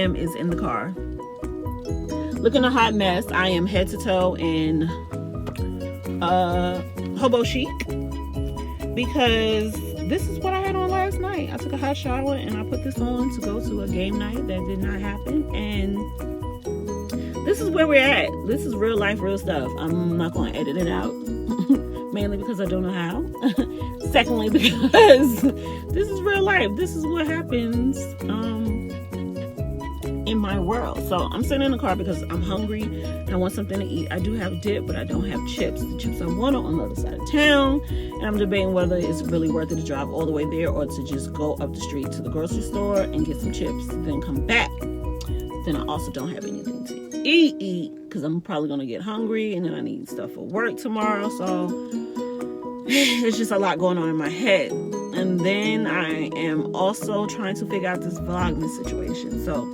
Glam is in the car. Looking a hot mess. I am head to toe in hobo chic because this is what I had on last night. I took a hot shower and I put this on to go to a game night that did not happen, and this is where we're at. This is real life, real stuff. I'm not going to edit it out. Mainly because I don't know how. Secondly, because this is real life. This is what happens in my world. So I'm sitting in the car because I'm hungry and I want something to eat. I do have dip, but I don't have chips. The chips I want are on the other side of town, and I'm debating whether it's really worth it to drive all the way there or to just go up the street to the grocery store and get some chips, then come back. Then I also don't have anything to eat because I'm probably going to get hungry, and then I need stuff for work tomorrow. So it's just a lot going on in my head. And then I am also trying to figure out this Vlogmas situation. So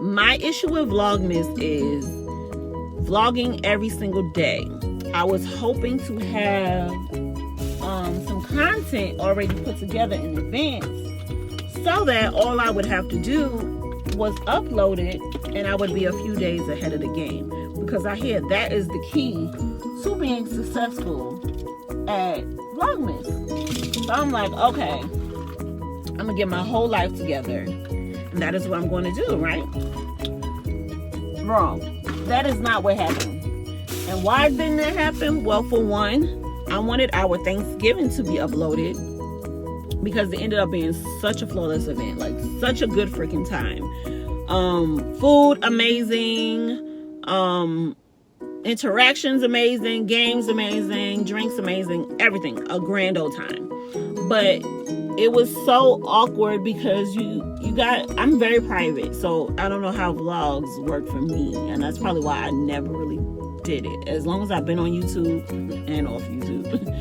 my issue with Vlogmas is vlogging every single day. I was hoping to have some content already put together in advance so that all I would have to do was upload it and I would be a few days ahead of the game, because I hear that is the key to being successful at Vlogmas. So I'm like, okay, I'm gonna get my whole life together, and that is what I'm going to do, right? Wrong. That is not what happened. And why didn't that happen? Well, for one, I wanted our Thanksgiving to be uploaded because it ended up being such a flawless event, like such a good freaking time. Food amazing, interactions amazing, games amazing, drinks amazing, everything, a grand old time. But it was so awkward because I'm very private, so I don't know how vlogs work for me, and that's probably why I never really did it. As long as I've been on YouTube and off YouTube,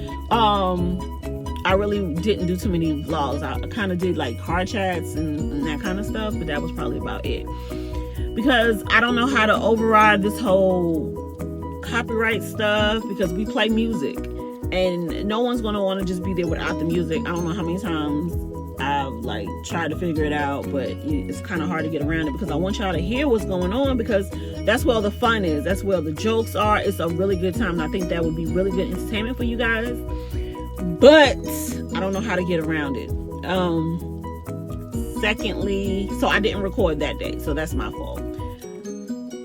I really didn't do too many vlogs. I kind of did like car chats and that kind of stuff, but that was probably about it. Because I don't know how to override this whole copyright stuff, because we play music and no one's going to want to just be there without the music. I don't know how many times I've like tried to figure it out, but it's kind of hard to get around it because I want y'all to hear what's going on, because that's where all the fun is. That's where the jokes are. It's a really good time, and I think that would be really good entertainment for you guys. But I don't know how to get around it. Secondly, so I didn't record that day, so that's my fault.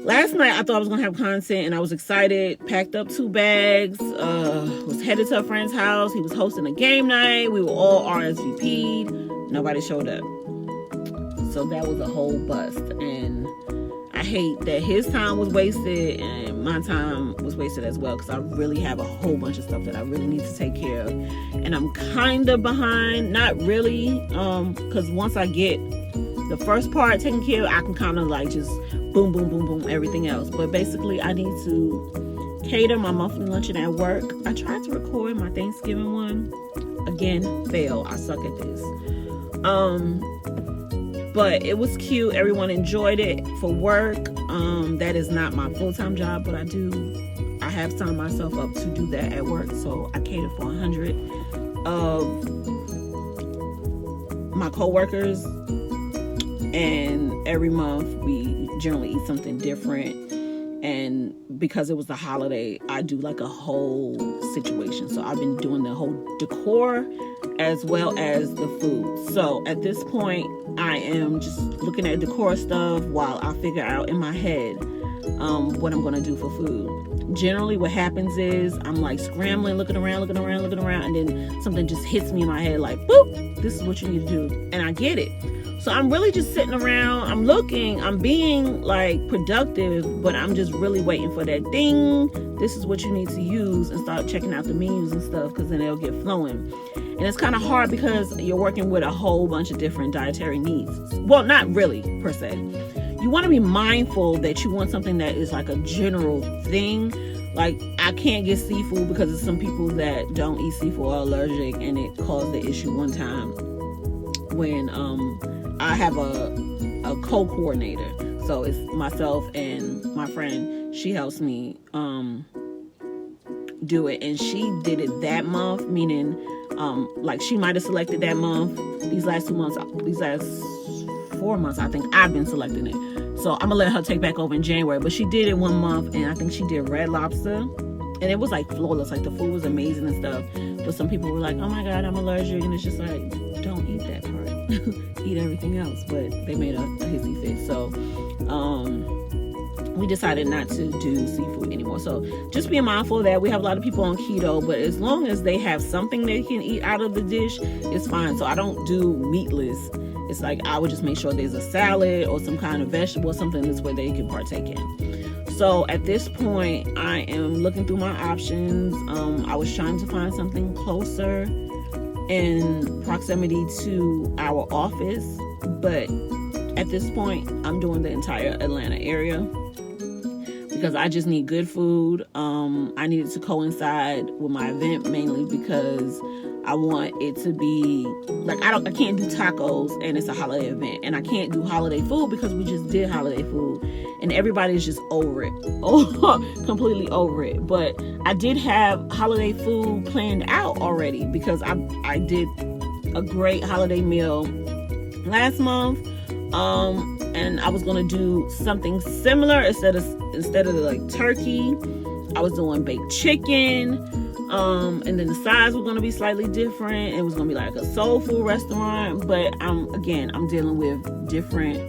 Last night I thought I was gonna have content and I was excited. Packed up 2 bags, was headed to a friend's house. He was hosting a game night. We were all RSVP'd. Nobody showed up. So that was a whole bust, and I hate that his time was wasted and my time was wasted as well, because I really have a whole bunch of stuff that I really need to take care of, and I'm kind of behind. Not really, because once I get the first part taken care of, I can kind of like just boom, boom, boom, boom, everything else. But basically, I need to cater my monthly luncheon at work. I tried to record my Thanksgiving one. Again, fail. I suck at this. But it was cute. Everyone enjoyed it for work. That is not my full-time job, but I have signed myself up to do that at work. So I cater for 100 of my co-workers, and every month we generally eat something different. And because it was the holiday, I do like a whole situation. So I've been doing the whole decor as well as the food. So at this point, I am just looking at decor stuff while I figure out in my head what I'm going to do for food. Generally, what happens is I'm like scrambling, looking around, and then something just hits me in my head like, boop, this is what you need to do. And I get it. So I'm really just sitting around, I'm looking, I'm being like productive, but I'm just really waiting for that ding. This is what you need to use, and start checking out the menus and stuff, because then it'll get flowing. And it's kind of hard because you're working with a whole bunch of different dietary needs. Well, not really per se. You want to be mindful that you want something that is like a general thing. Like, I can't get seafood because there's some people that don't eat seafood or allergic, and it caused the issue one time when I have a co-coordinator. So it's myself and my friend. She helps me do it, and she did it that month, meaning like she might have selected that month, these last 4 months. I think I've been selecting it. So I'm gonna let her take back over in January. But she did it 1 month, and I think she did Red Lobster, and it was like flawless. Like the food was amazing and stuff. But some people were like, "Oh my God, I'm allergic," and it's just like, don't eat that part. Eat everything else. But they made a hissy fit. So we decided not to do seafood anymore. So just be mindful of that. We have a lot of people on keto, but as long as they have something they can eat out of the dish, it's fine. So I don't do meatless. It's like I would just make sure there's a salad or some kind of vegetable, something that's where they can partake in. So at this point, I am looking through my options. I was trying to find something closer in proximity to our office, but at this point, I'm doing the entire Atlanta area because I just need good food. I need it to coincide with my event, mainly because I want it to be like, I can't do tacos and it's a holiday event, and I can't do holiday food because we just did holiday food and everybody's just over it. Completely over it. But I did have holiday food planned out already because I did a great holiday meal last month. And I was gonna do something similar instead of like turkey. I was doing baked chicken, and then the sides were gonna be slightly different. It was gonna be like a soul food restaurant, but I'm dealing with different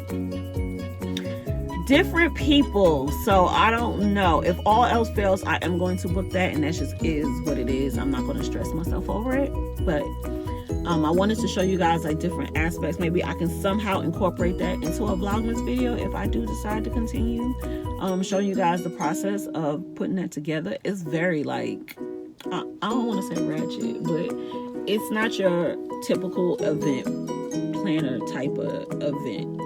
people, so I don't know. If all else fails, I am going to book that, and that just is what it is. I'm not going to stress myself over it, but I wanted to show you guys like different aspects. Maybe I can somehow incorporate that into a Vlogmas video if I do decide to continue showing you guys the process of putting that together. It's very like, I don't want to say ratchet, but it's not your typical event planner type of event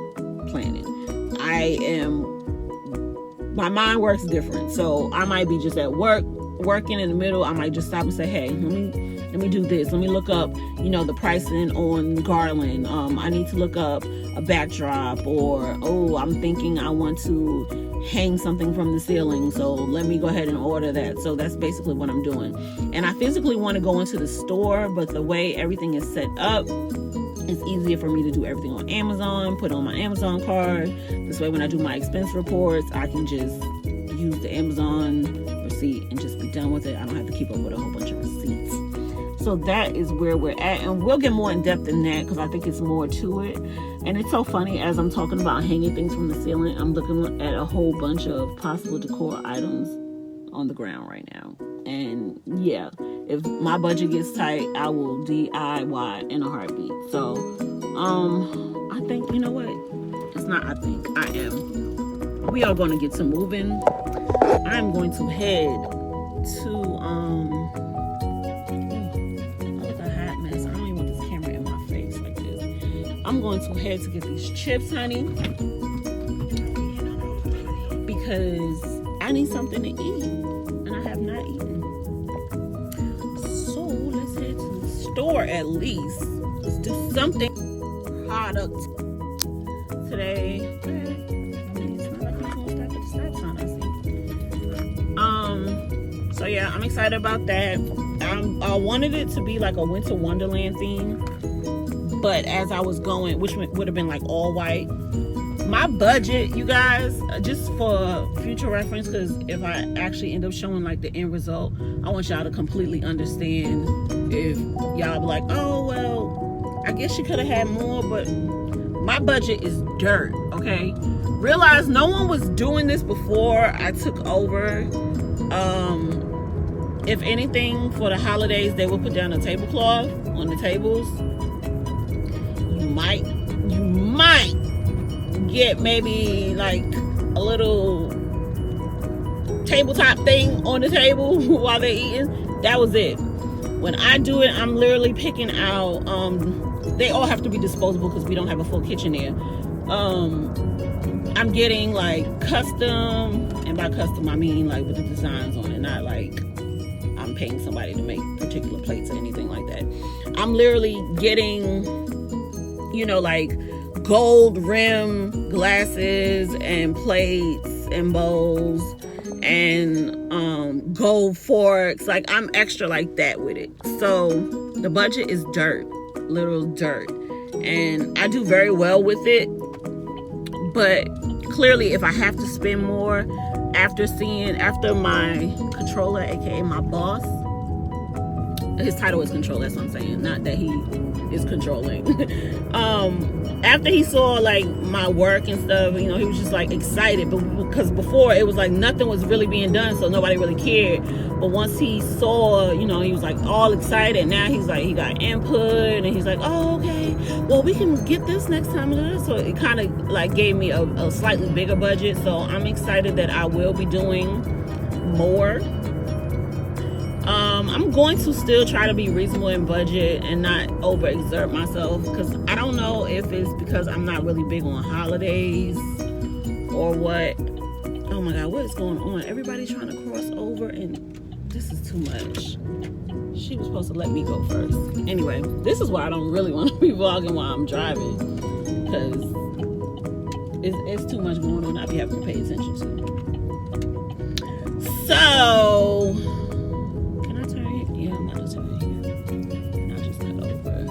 planning. My mind works different. So I might be just at work, working in the middle. I might just stop and say, hey, let me do this. Let me look up, the pricing on garland. I need to look up a backdrop, or, I'm thinking I want to hang something from the ceiling. So let me go ahead and order that. So that's basically what I'm doing. And I physically want to go into the store, but the way everything is set up, it's easier for me to do everything on Amazon, put on my Amazon card. This way when I do my expense reports, I can just use the Amazon receipt and just be done with it. I don't have to keep up with a whole bunch of receipts. So that is where we're at. And we'll get more in depth in that because I think it's more to it. And it's so funny, as I'm talking about hanging things from the ceiling, I'm looking at a whole bunch of possible decor items on the ground right now. And yeah, if my budget gets tight, I will DIY in a heartbeat. So I think, you know what? It's not I think, I am. We are going to get to moving. I'm going to head to look a hot mess. I don't even want this camera in my face like this. I'm going to head to get these chips, honey, because I need something to eat and I have not eaten. So let's head to the store at least. Let's do something product today. So yeah, I'm excited about that. I wanted it to be like a winter wonderland theme, but as I was going, which would have been like all white, my budget, you guys, just for future reference, because if I actually end up showing like the end result, I want y'all to completely understand. If y'all be like, oh well, I guess you could have had more, but my budget is dirt. Okay, realize no one was doing this before I took over. If anything, for the holidays, they will put down a tablecloth on the tables. You might get maybe like a little tabletop thing on the table while they're eating. That was it. When I do it, I'm literally picking out, they all have to be disposable because we don't have a full kitchen there. I'm getting like custom, and by custom I mean like with the designs on it, not like I'm paying somebody to make particular plates or anything like that. I'm literally getting, like gold rim glasses and plates and bowls and gold forks. Like I'm extra like that with it. So the budget is dirt, literal dirt. And I do very well with it. But clearly, if I have to spend more after my controller, aka my boss, his title is controller, that's what I'm saying, not that he is controlling. After he saw like my work and stuff, you know, he was just like excited, but because before it was like nothing was really being done, so nobody really cared. But once he saw, you know, he was like all excited. Now he's like, he got input, and he's like, oh, okay, well, we can get this next time. So it kind of like gave me a slightly bigger budget. So I'm excited that I will be doing more. I'm going to still try to be reasonable in budget and not overexert myself, because I don't know if it's because I'm not really big on holidays or what. Oh my God, what is going on? Everybody's trying to cross over, and this is too much. She was supposed to let me go first. Anyway, this is why I don't really want to be vlogging while I'm driving, because it's too much going on I be having to pay attention to. So, can I turn here? Yeah, I'm not turning here. And I'll just cut over.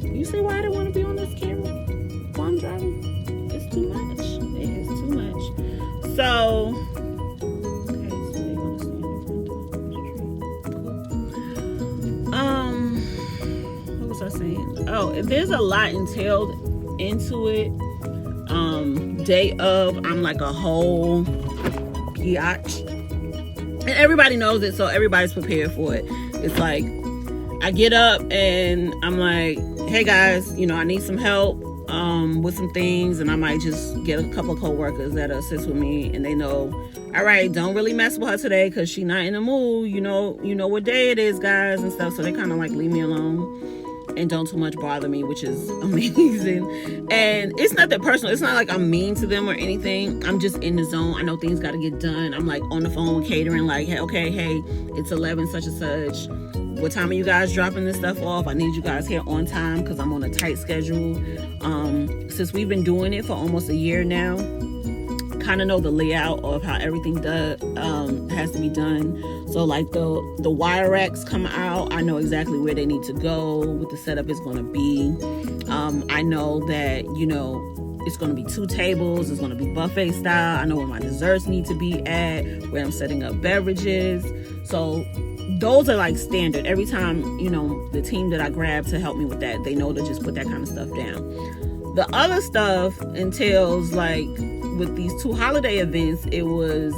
You see why I didn't want to be on this camera while I'm driving? It's too much. It is too much. So, oh, there's a lot entailed into it. Day of, I'm like a whole biatch, and everybody knows it, so everybody's prepared for it. It's like I get up and I'm like, hey guys, you know, I need some help with some things, and I might just get a couple of co-workers that assist with me, and they know, all right, don't really mess with her today because she's not in the mood, you know what day it is, guys, and stuff. So they kind of like leave me alone and don't too much bother me, which is amazing. And it's not that personal. It's not like I'm mean to them or anything. I'm just in the zone. I know things got to get done. I'm like on the phone with catering, like, hey, okay, hey, it's 11 such and such. What time are you guys dropping this stuff off? I need you guys here on time because I'm on a tight schedule. Since we've been doing it for almost a year now, kind of know the layout of how everything has to be done. So like the wire racks come out, I know exactly where they need to go, what the setup is going to be. I know that, you know, it's going to be 2 tables, it's going to be buffet style. I know where my desserts need to be at, where I'm setting up beverages. So those are like standard. Every time, you know, the team that I grab to help me with that, they know to just put that kind of stuff down. The other stuff entails, like with these 2 holiday events, it was,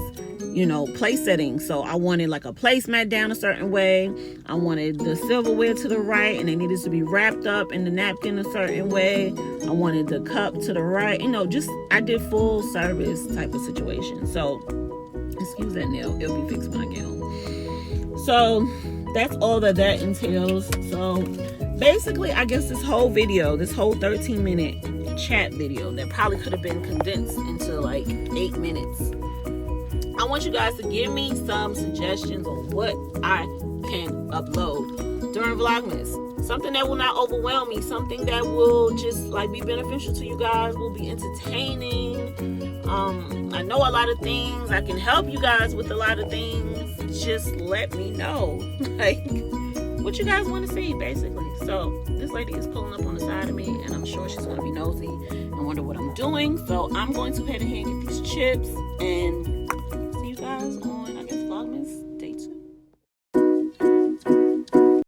you know, place setting. So I wanted like a placemat down a certain way. I wanted the silverware to the right, and it needed to be wrapped up in the napkin a certain way. I wanted the cup to the right. You know, just I did full service type of situation. So excuse that nail, it'll be fixed when I get home. So that's all that entails. So basically, I guess this whole video, this whole 13-minute chat video that probably could have been condensed into like 8 minutes, I want you guys to give me some suggestions on what I can upload during Vlogmas. Something that will not overwhelm me, something that will just like be beneficial to you guys, will be entertaining. I know a lot of things, I can help you guys with a lot of things. Just let me know like what you guys want to see, basically. So this lady is pulling up on the side of me, and I'm sure she's going to be nosy and wonder what I'm doing. So I'm going to head ahead and get these chips, and see you guys on